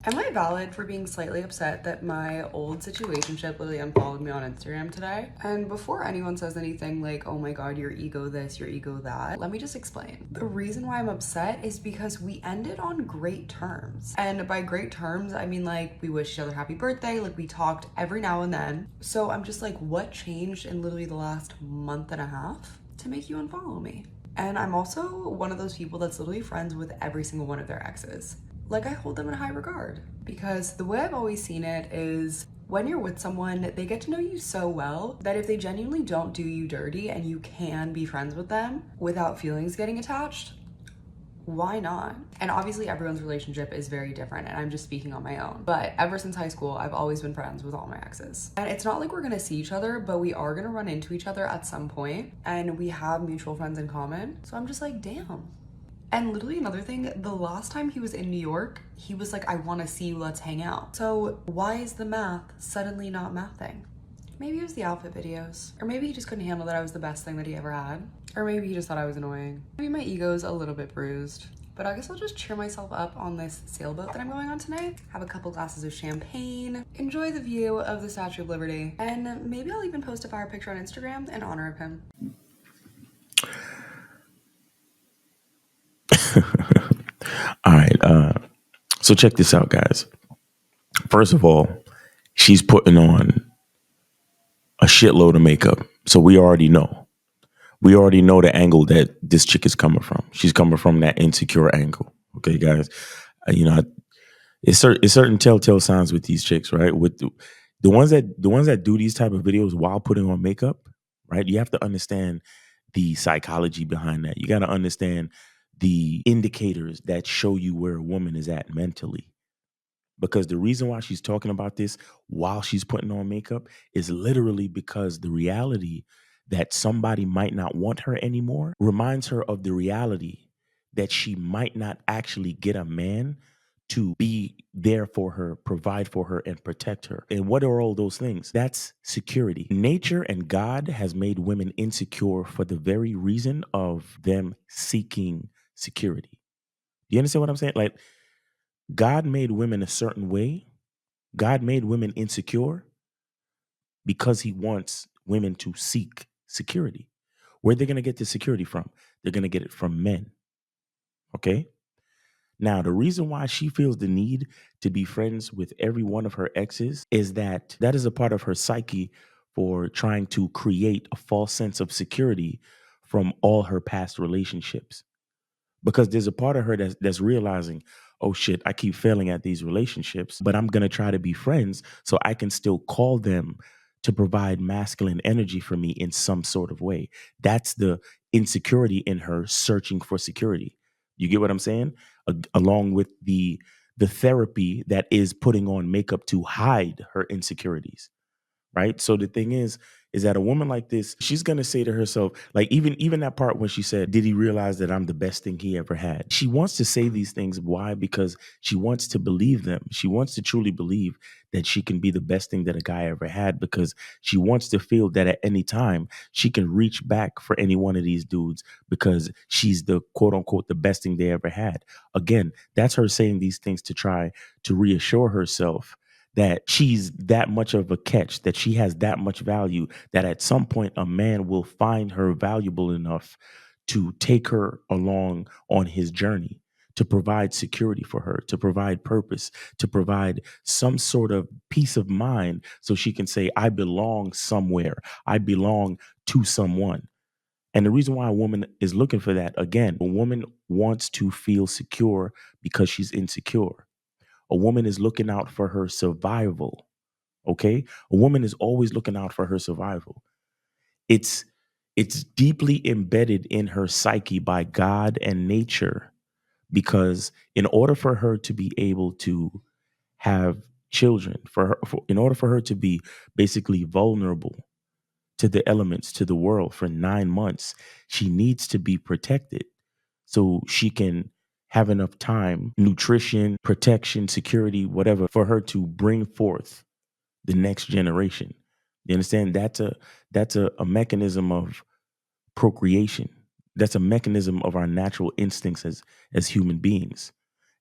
Am I valid for being slightly upset that my old situationship literally unfollowed me on Instagram today? And before anyone says anything like, oh my god, your ego this, your ego that, let me just explain. The reason why I'm upset is because we ended on great terms. And by great terms, I mean like we wished each other happy birthday, like we talked every now and then. So I'm just like, what changed in literally the last month and a half to make you unfollow me? And I'm also one of those people that's literally friends with every single one of their exes. Like, I hold them in high regard because the way I've always seen it is when you're with someone, they get to know you so well that if they genuinely don't do you dirty and you can be friends with them without feelings getting attached, why not? And obviously everyone's relationship is very different and I'm just speaking on my own. But ever since high school, I've always been friends with all my exes. And it's not like we're gonna see each other, but we are gonna run into each other at some point and we have mutual friends in common. So I'm just like, damn. And literally another thing, the last time he was in New York, he was like, I wanna see you, let's hang out. So why is the math suddenly not mathing? Maybe it was the outfit videos. Or maybe he just couldn't handle that I was the best thing that he ever had. Or maybe he just thought I was annoying. Maybe my ego's a little bit bruised. But I guess I'll just cheer myself up on this sailboat that I'm going on tonight. Have a couple glasses of champagne, enjoy the view of the Statue of Liberty, and maybe I'll even post a fire picture on Instagram in honor of him. All right. So check this out, guys. First of all, she's putting on a shitload of makeup. So we already know. We already know the angle that this chick is coming from. She's coming from that insecure angle. Okay, guys. It's certain telltale signs with these chicks, right? With the ones that do these type of videos while putting on makeup, right? You have to understand the psychology behind that. You got to understand the indicators that show you where a woman is at mentally. Because the reason why she's talking about this while she's putting on makeup is literally because the reality that somebody might not want her anymore reminds her of the reality that she might not actually get a man to be there for her, provide for her, and protect her. And what are all those things? That's security. Nature and God has made women insecure for the very reason of them seeking security. Do you understand what I'm saying? Like, God made women a certain way. God made women insecure because he wants women to seek security. Where they're going to get the security from? They're going to get it from men. Okay? Now, the reason why she feels the need to be friends with every one of her exes is that is a part of her psyche for trying to create a false sense of security from all her past relationships. Because there's a part of her that's realizing, oh shit, I keep failing at these relationships, but I'm gonna try to be friends so I can still call them to provide masculine energy for me in some sort of way. That's the insecurity in her searching for security. You get what I'm saying? Along with the therapy that is putting on makeup to hide her insecurities, right? So the thing is that a woman like this, she's gonna say to herself, like even that part when she said, "Did he realize that I'm the best thing he ever had?" She wants to say these things. Why? Because she wants to believe them. She wants to truly believe that she can be the best thing that a guy ever had, because she wants to feel that at any time she can reach back for any one of these dudes because she's the quote unquote the best thing they ever had. Again, that's her saying these things to try to reassure herself that she's that much of a catch, that she has that much value, that at some point a man will find her valuable enough to take her along on his journey, to provide security for her, to provide purpose, to provide some sort of peace of mind so she can say, I belong somewhere, I belong to someone. And the reason why a woman is looking for that, again, a woman wants to feel secure because she's insecure. A woman is looking out for her survival. Okay? A woman is always looking out for her survival. It's it's deeply embedded in her psyche by God and nature, because in order for her to be able to have children, in order for her to be basically vulnerable to the elements, to the world for 9 months, she needs to be protected so she can have enough time, nutrition, protection, security, whatever, for her to bring forth the next generation. You understand? That's a mechanism of procreation. That's a mechanism of our natural instincts as human beings.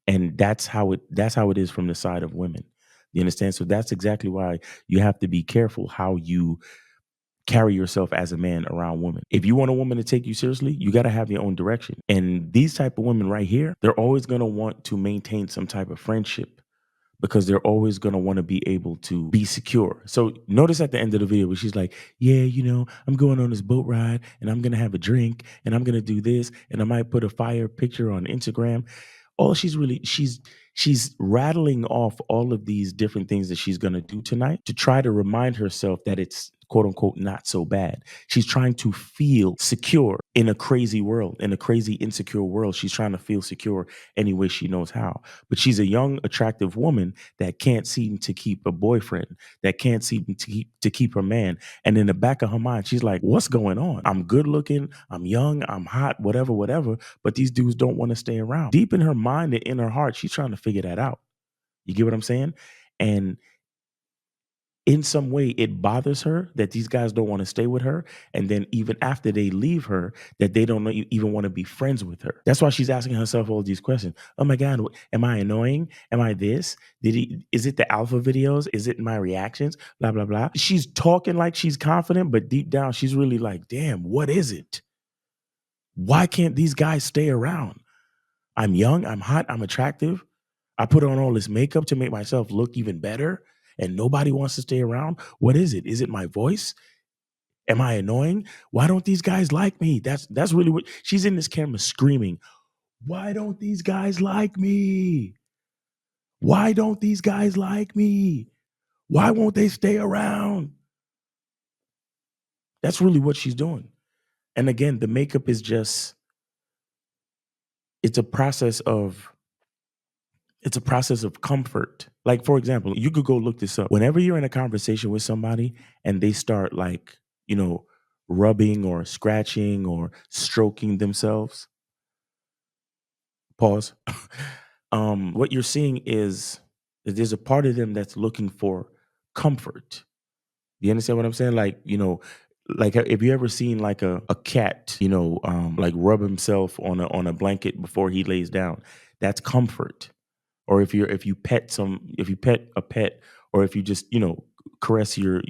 And that's how it is from the side of women. You understand? So that's exactly why you have to be careful how you carry yourself as a man around women. If you want a woman to take you seriously, you got to have your own direction. And these type of women right here, they're always going to want to maintain some type of friendship because they're always going to want to be able to be secure. So notice at the end of the video where she's like, yeah, I'm going on this boat ride and I'm going to have a drink and I'm going to do this and I might put a fire picture on Instagram. All she's rattling off all of these different things that she's going to do tonight to try to remind herself that it's quote unquote not so bad. She's trying to feel secure in a crazy world, in a crazy insecure world. She's trying to feel secure any way she knows how. But she's a young attractive woman that can't seem to keep a boyfriend, that can't seem to keep her man. And in the back of her mind, she's like, what's going on? I'm good looking, I'm young, I'm hot, whatever, but these dudes don't want to stay around. Deep in her mind and in her heart, she's trying to figure that out. You get what I'm saying? And in some way, it bothers her that these guys don't want to stay with her. And then even after they leave her, that they don't even want to be friends with her. That's why she's asking herself all these questions. Oh my God, am I annoying? Am I this? Is it the alpha videos? Is it my reactions? Blah, blah, blah. She's talking like she's confident, but deep down, she's really like, damn, what is it? Why can't these guys stay around? I'm young, I'm hot, I'm attractive. I put on all this makeup to make myself look even better, and nobody wants to stay around. What is it? Is it my voice? Am I annoying? Why don't these guys like me? That's really what she's in this camera screaming. Why don't these guys like me? Why don't these guys like me? Why won't they stay around? That's really what she's doing. And again, the makeup is just it's a process of it's a process of comfort. Like, for example, you could go look this up. Whenever you're in a conversation with somebody and they start like, rubbing or scratching or stroking themselves, pause. What you're seeing is that there's a part of them that's looking for comfort. You understand what I'm saying? Like, like if you ever seen like a cat, like rub himself on a blanket before he lays down, that's comfort. Or if you pet a pet, or if you just caress your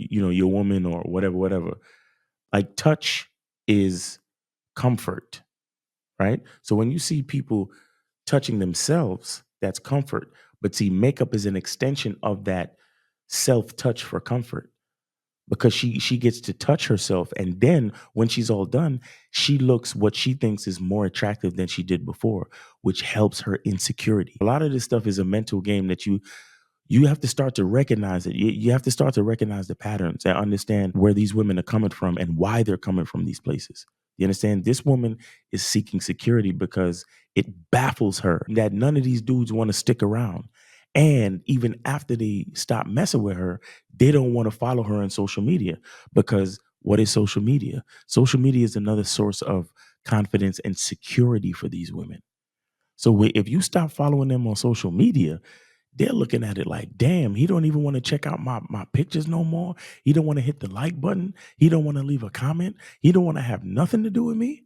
woman or whatever, like touch is comfort, right? So when you see people touching themselves, that's comfort. But see, makeup is an extension of that self touch for comfort, because she gets to touch herself, and then when she's all done, she looks what she thinks is more attractive than she did before, which helps her insecurity. A lot of this stuff is a mental game that you have to start to recognize it. You have to start to recognize the patterns and understand where these women are coming from and why they're coming from these places. You understand? This woman is seeking security because it baffles her that none of these dudes want to stick around. And even after they stop messing with her, they don't want to follow her on social media, because what is social media? Social media is another source of confidence and security for these women. So if you stop following them on social media, they're looking at it like, damn, he don't even want to check out my pictures no more. He don't want to hit the like button. He don't want to leave a comment. He don't want to have nothing to do with me.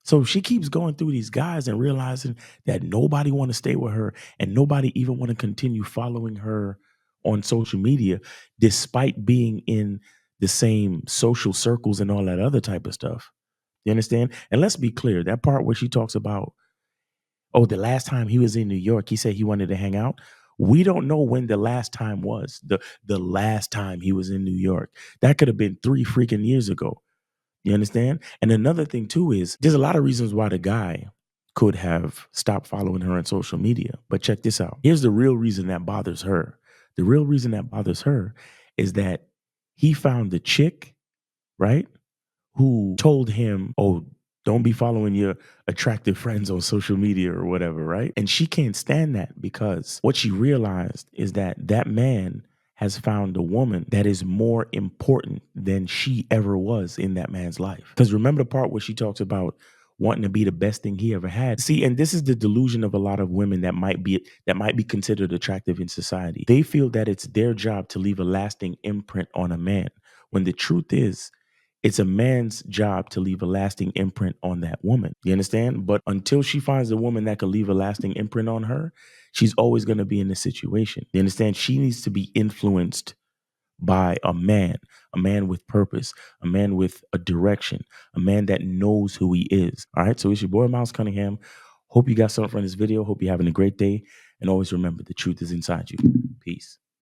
So she keeps going through these guys and realizing that nobody want to stay with her, and nobody even want to continue following her on social media, despite being in the same social circles and all that other type of stuff. You understand? And let's be clear, that part where she talks about, oh, the last time he was in New York, he said he wanted to hang out. We don't know when the last time was. The last time he was in New York. That could have been 3 freaking years ago. You understand? And another thing too is there's a lot of reasons why the guy could have stopped following her on social media. But check this out. Here's the real reason that bothers her. The real reason that bothers her is that he found the chick, right? Who told him, oh, don't be following your attractive friends on social media or whatever, right? And she can't stand that, because what she realized is that that man has found a woman that is more important than she ever was in that man's life. Because remember the part where she talks about wanting to be the best thing he ever had. See, and this is the delusion of a lot of women that might be considered attractive in society. They feel that it's their job to leave a lasting imprint on a man, when the truth is It's a man's job to leave a lasting imprint on that woman. You understand? But until she finds a woman that could leave a lasting imprint on her, she's always going to be in this situation. You understand? She needs to be influenced by a man with purpose, a man with a direction, a man that knows who he is. All right. So it's your boy, Miles Cunningham. Hope you got something from this video. Hope you're having a great day. And always remember, the truth is inside you. Peace.